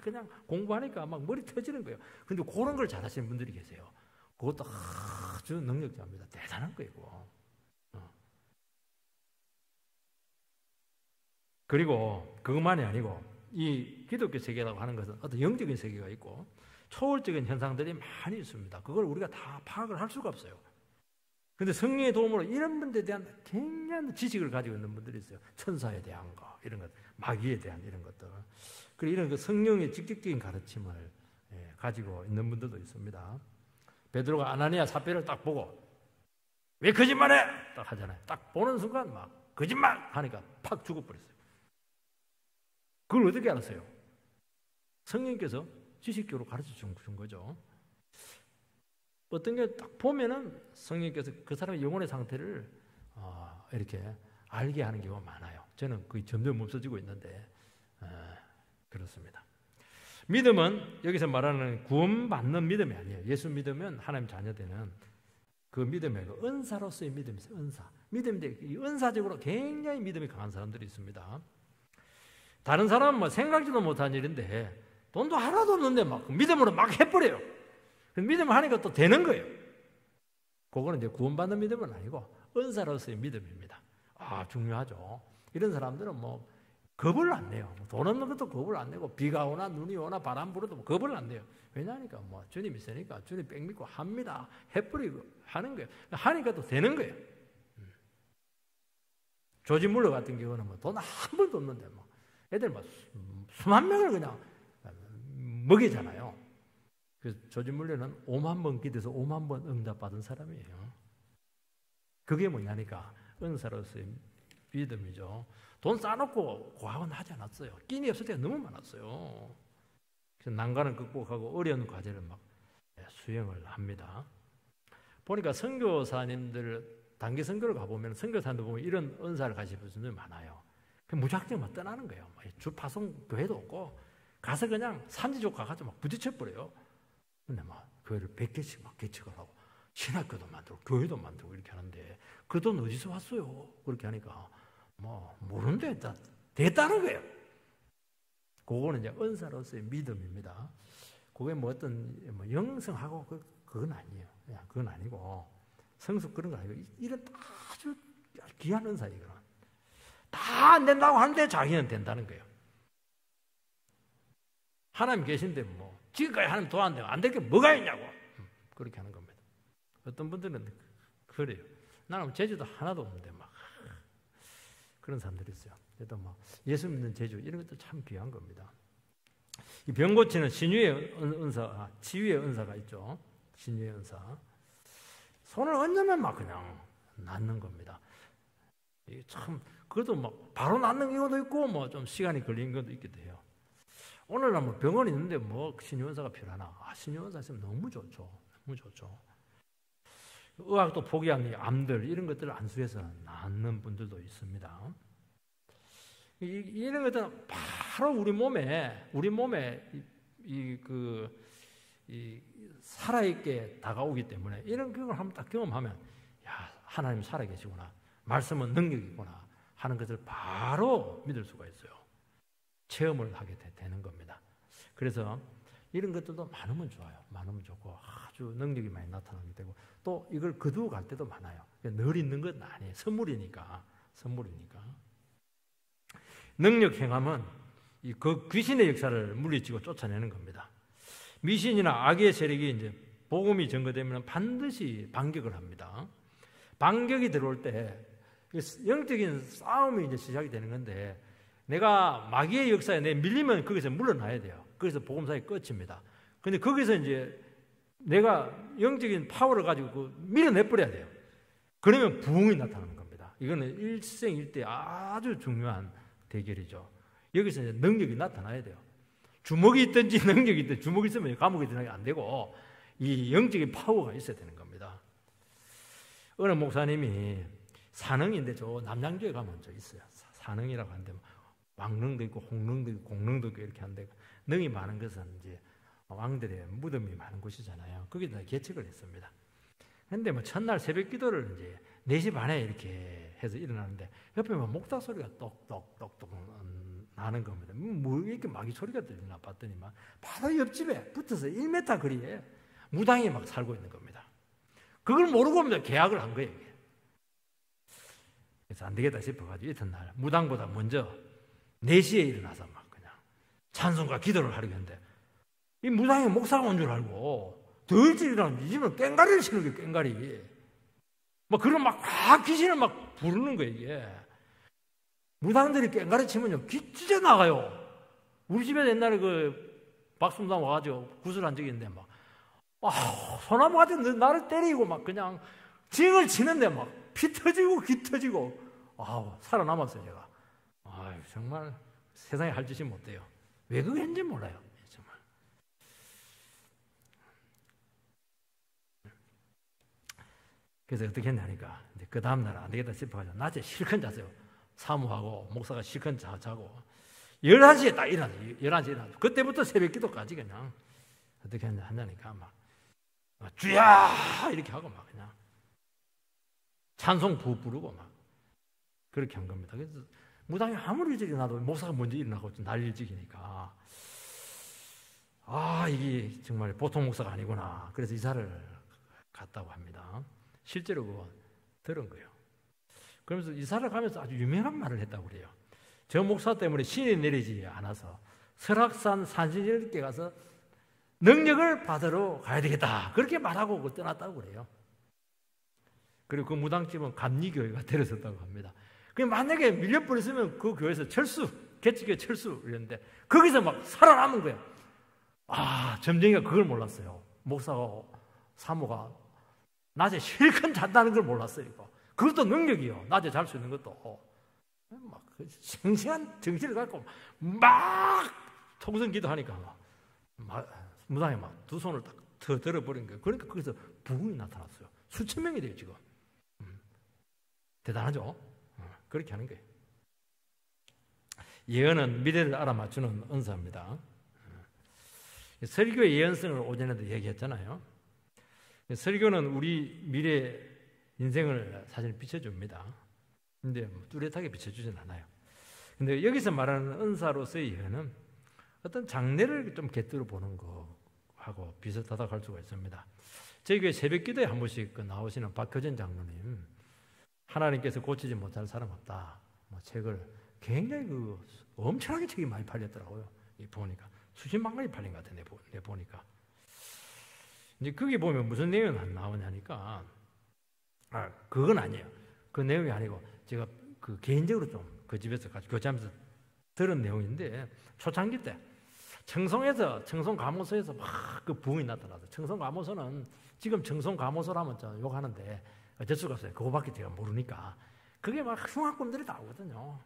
그냥 공부하니까 막 머리 터지는 거예요. 근데 그런 걸 잘하시는 분들이 계세요. 그것도 아주 능력자입니다. 대단한 거예요. 그리고 그것만이 아니고 이 기독교 세계라고 하는 것은 어떤 영적인 세계가 있고 초월적인 현상들이 많이 있습니다. 그걸 우리가 다 파악을 할 수가 없어요. 그런데 성령의 도움으로 이런 분들에 대한 굉장한 지식을 가지고 있는 분들이 있어요. 천사에 대한 거, 이런 것, 마귀에 대한 이런 것들. 그리고 이런 그 성령의 직접적인 가르침을 가지고 있는 분들도 있습니다. 베드로가 아나니아 삽비를 딱 보고 왜 거짓말해? 딱 하잖아요. 딱 보는 순간 막 거짓말 하니까 팍 죽어버렸어요. 그걸 어떻게 알았어요? 성령께서 지식적으로 가르쳐 준 거죠. 어떤 게 딱 보면은 성령께서 그 사람의 영혼의 상태를 이렇게 알게 하는 경우가 많아요. 저는 그게 점점 없어지고 있는데 그렇습니다. 믿음은 여기서 말하는 구원받는 믿음이 아니에요. 예수 믿으면 하나님 자녀되는 그 믿음이 아니고 은사로서의 믿음이 있어요. 은사. 믿음인데 이 은사적으로 굉장히 믿음이 강한 사람들이 있습니다. 다른 사람은 뭐 생각지도 못한 일인데 돈도 하나도 없는데 막 믿음으로 막 해버려요. 믿음을 하니까 또 되는 거예요. 그거는 이제 구원받는 믿음은 아니고 은사로서의 믿음입니다. 중요하죠. 이런 사람들은 뭐 겁을 안 내요. 돈 없는 것도 겁을 안 내고 비가 오나 눈이 오나 바람 불어도 겁을 안 내요. 왜냐하니까 뭐 주님 있으니까 주님 백 믿고 합니다. 해버리고 하는 거예요. 하니까 또 되는 거예요. 조지 물러 같은 경우는 뭐 돈 한 번도 없는데 뭐 애들 막 수만 명을 그냥 먹이잖아요. 그래서 조지 물러는 5만 번 기도해서 5만 번 응답받은 사람이에요. 그게 뭐냐니까 은사로서의 믿음이죠. 돈 쌓아놓고 고학은 하지 않았어요. 끼니 없을 때가 너무 많았어요. 그래서 난관을 극복하고 어려운 과제를 막 수행을 합니다. 보니까 선교사님들 단기 선교를 가보면 선교사님들 보면 이런 은사를 가지신 분들이 많아요. 무작정 막 떠나는 거예요. 주 파송 교회도 없고 가서 그냥 산지족 가가지고 막 부딪혀버려요. 근데 막 교회를 100개씩 막 개척을 하고 신학교도 만들고 교회도 만들고 이렇게 하는데 그 돈 어디서 왔어요? 그렇게 하니까 뭐 모르는데 다 됐다는 거예요. 그거는 이제 은사로서의 믿음입니다. 그게 뭐 어떤 뭐 영성하고 그건 아니에요. 그건 아니고 성숙 그런 거 아니고 이런 아주 귀한 은사이거든. 다 안 된다고 하는데 자기는 된다는 거예요. 하나님 계신데 뭐 지금까지 하나님 도왔는데 안 될 게 뭐가 있냐고 그렇게 하는 겁니다. 어떤 분들은 그래요. 나는 재주도 하나도 없는데 막 그런 사람들이 있어요. 그래도 막 예수 믿는 재주 이런 것도 참 귀한 겁니다. 이 병 고치는 신유의 은사, 치유의 은사가 있죠. 신유의 은사. 손을 얹으면 막 그냥 낫는 겁니다. 이게 참 그것도 막 바로 낫는 경우도 있고 뭐 좀 시간이 걸리는 것도 있기도 해요. 오늘날 뭐 병원이 있는데 뭐 신유 은사가 필요하나? 신유 은사 있으면 너무 좋죠. 너무 좋죠. 의학도 포기한 암들 이런 것들을 안수해서 낫는 분들도 있습니다. 이런 것들은 바로 우리 몸에 살아있게 다가오기 때문에 이런 걸 한번 딱 경험하면 야 하나님 살아계시구나 말씀은 능력이구나 하는 것을 바로 믿을 수가 있어요. 체험을 하게 되는 겁니다. 그래서 이런 것들도 많으면 좋아요. 많으면 좋고 아주 능력이 많이 나타나게 되고 또 이걸 거두어 갈 때도 많아요. 늘 있는 건 아니에요. 선물이니까. 능력 행함은 그 귀신의 역사를 물리치고 쫓아내는 겁니다. 미신이나 악의 세력이 이제 복음이 전거되면 반드시 반격을 합니다. 반격이 들어올 때 영적인 싸움이 이제 시작이 되는 건데 내가 마귀의 역사에 내 밀리면 거기서 물러나야 돼요. 그래서 복음사의 끝입니다. 근데 거기서 이제 내가 영적인 파워를 가지고 밀어내버려야 돼요. 그러면 부흥이 나타나는 겁니다. 이거는 일생일대 아주 중요한 대결이죠. 여기서 이제 능력이 나타나야 돼요. 주먹이 있든지 능력이 있든지 주먹이 있으면 감옥에 들어가면 안 되고 이 영적인 파워가 있어야 되는 겁니다. 어느 목사님이 산흥인데 저 남양주에 가면 저 있어요. 산흥이라고 하는데 왕릉도 있고 홍릉도 있고 공릉도 있고 이렇게 하는데 능이 많은 것은 이제 왕들의 무덤이 많은 곳이잖아요. 거기다 개척을 했습니다. 그런데 뭐 첫날 새벽 기도를 이제 4시 반에 이렇게 해서 일어나는데 옆에 막 목탁 소리가 똑똑똑똑 나는 겁니다. 뭐 이렇게 마귀 소리가 들리나 봤더니만 바로 옆집에 붙어서 1m 거리에 무당이 막 살고 있는 겁니다. 그걸 모르고 계약을 한 거예요. 그래서 안 되겠다 싶어가지고 이튿날 무당보다 먼저 4시에 일어나서 막 그냥 찬송과 기도를 하려고 했는데 이 무당이 목사가 온 줄 알고 더 일찍 일어나면 이 집은 꽹가리를 치는 거예요. 꽹가리. 막 그런 막 귀신을 막 부르는 거예요. 이게 무당들이 꽹가리 치면요 귀 찢어 나가요. 우리 집에 옛날에 그 박수무당 와가지고 구슬한 적이 있는데 막 소나무 같은 나를 때리고 막 그냥 징을 치는데 막 피 터지고 귀 터지고 살아남았어요. 제가 정말 세상에 할 짓이 못돼요. 왜 그거 했는지 몰라요. 정말. 그래서 어떻게 했냐니까 그 다음날 안 되겠다 싶어가지고 낮에 실컷 잤어요. 사무하고 목사가 실컷 자고 11시에 딱 일어났어요. 11시에 일어났어요. 그때부터 새벽 기도까지 그냥 어떻게 하냐니까 막 주야 이렇게 하고 막 그냥 찬송 부르고 막 그렇게 한 겁니다. 그래서 무당이 아무리 일찍 일어나도 목사가 먼저 일어나고 날 일찍이니까 이게 정말 보통 목사가 아니구나. 그래서 이사를 갔다고 합니다. 실제로 그거 들은 거예요. 그러면서 이사를 가면서 아주 유명한 말을 했다고 그래요. 저 목사 때문에 신이 내리지 않아서 설악산 산신일께 가서 능력을 받으러 가야 되겠다. 그렇게 말하고 떠났다고 그래요. 그리고 그 무당집은 감리교회가 들어섰다고 합니다. 만약에 밀려버렸으면 그 교회에서 철수, 개척교회 철수 이랬는데 거기서 막 살아남은 거예요. 점쟁이가 그걸 몰랐어요. 목사가, 사모가 낮에 실컷 잔다는 걸 몰랐어요. 이거. 그것도 능력이요. 낮에 잘 수 있는 것도. 막 생생한 정신을 갖고 막 통성 기도하니까 무당이 막 두 손을 딱 들어버린 거예요. 그러니까 거기서 부흥이 나타났어요. 수천 명이 돼요, 지금. 대단하죠? 그렇게 하는 거예요. 예언은 미래를 알아맞추는 은사입니다. 설교의 예언성을 오전에도 얘기했잖아요. 설교는 우리 미래 인생을 사실 비춰줍니다. 근데 뚜렷하게 비춰주진 않아요. 근데 여기서 말하는 은사로서의 예언은 어떤 장래를 좀 곁들여 보는 거하고 비슷하다고 할 수가 있습니다. 저희 교회 새벽 기도에 한 번씩 나오시는 박효진 장로님, 하나님께서 고치지 못할 사람 없다, 책을 굉장히 엄청나게 책이 많이 팔렸더라고요. 보니까 수십만 권이 팔린 것 같아요. 내 보니까. 이제 거기 보면 무슨 내용이 나오냐니까, 그건 아니에요. 그 내용이 아니고 제가 개인적으로 좀 그 집에서 같이 교제하면서 들은 내용인데, 초창기 때 청송가모소에서 막 그 부흥이 나타나서, 청송가모소는 지금 청송가모소라면 욕하는데 어쩔 수가 없어요. 그거밖에 제가 모르니까. 그게 막 흉악범들이 나오거든요.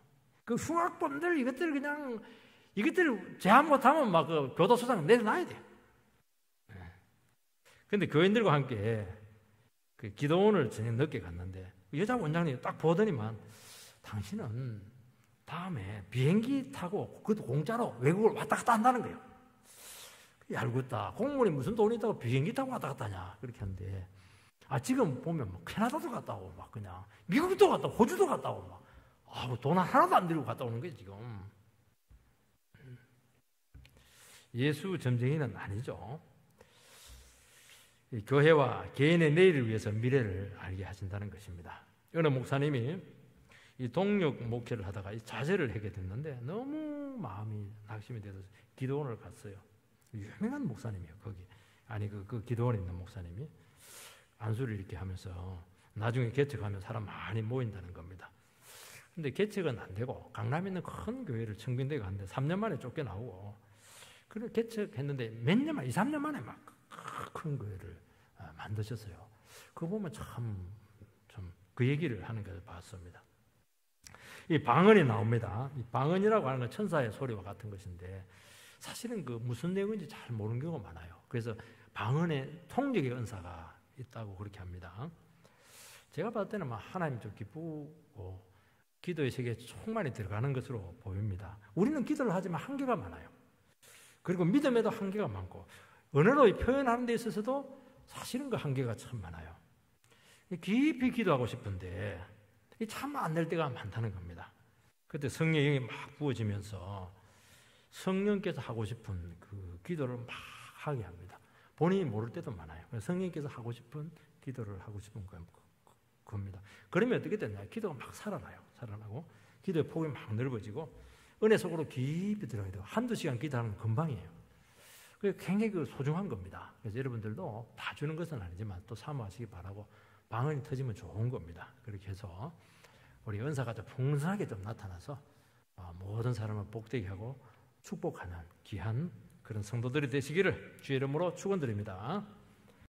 그 흉악범들 이것들 제한 못하면 막 그 교도소장 내려놔야 돼요. 근데 교인들과 함께 그 기도원을 저녁 늦게 갔는데 여자 원장님이 딱 보더니만, 당신은 다음에 비행기 타고 그것도 공짜로 외국을 왔다 갔다 한다는 거예요. 얄궂다. 공무원이 무슨 돈이 있다고 비행기 타고 왔다 갔다 하냐, 그렇게 하는데, 지금 보면 뭐 캐나다도 갔다 오고 막 그냥 미국도 갔다 오고 호주도 갔다 오고 막 돈 하나도 안 들고 갔다 오는 거예요 지금. 예수 점쟁이는 아니죠. 이 교회와 개인의 내일을 위해서 미래를 알게 하신다는 것입니다. 어느 목사님이 이 동력 목회를 하다가 이 자제를 하게 됐는데 너무 마음이 낙심이 돼서 기도원을 갔어요. 유명한 목사님이에요. 거기 그 기도원에 있는 목사님이 안수를 이렇게 하면서 나중에 개척하면 사람 많이 모인다는 겁니다. 근데 개척은 안 되고 강남에 있는 큰 교회를 청빈대에 갔는데 3년 만에 쫓겨나오고, 그래 개척했는데 몇 년 만에 2, 3년 만에 막 큰 교회를 만드셨어요. 그거 보면 참 그 얘기를 하는 것을 봤습니다. 이 방언이 나옵니다. 이 방언이라고 하는 건 천사의 소리와 같은 것인데 사실은 그 무슨 내용인지 잘 모르는 경우가 많아요. 그래서 방언에 통역의 은사가 있다고 그렇게 합니다. 제가 봤을 때는 하나님 좀 기쁘고 기도의 세계에 충만히 들어가는 것으로 보입니다. 우리는 기도를 하지만 한계가 많아요. 그리고 믿음에도 한계가 많고 언어로 표현하는 데 있어서도 사실은 그 한계가 참 많아요. 깊이 기도하고 싶은데 참 안 될 때가 많다는 겁니다. 그때 성령이 막 부어지면서 성령께서 하고 싶은 그 기도를 막 하게 합니다. 본인이 모를 때도 많아요. 성령께서 하고 싶은 기도를 하고 싶은 겁니다. 그러면 어떻게 되나요? 기도가 막 살아나고 기도의 폭이 막 넓어지고 은혜 속으로 깊이 들어가야 돼요. 한두 시간 기도하는 건 금방이에요. 그게 굉장히 소중한 겁니다. 그래서 여러분들도 다 주는 것은 아니지만 또 사모하시기 바라고, 방언이 터지면 좋은 겁니다. 그렇게 해서 우리 은사가 좀 풍성하게 좀 나타나서 모든 사람을 복되게 하고 축복하는 귀한 그런 성도들이 되시기를 주의 이름으로 축원드립니다.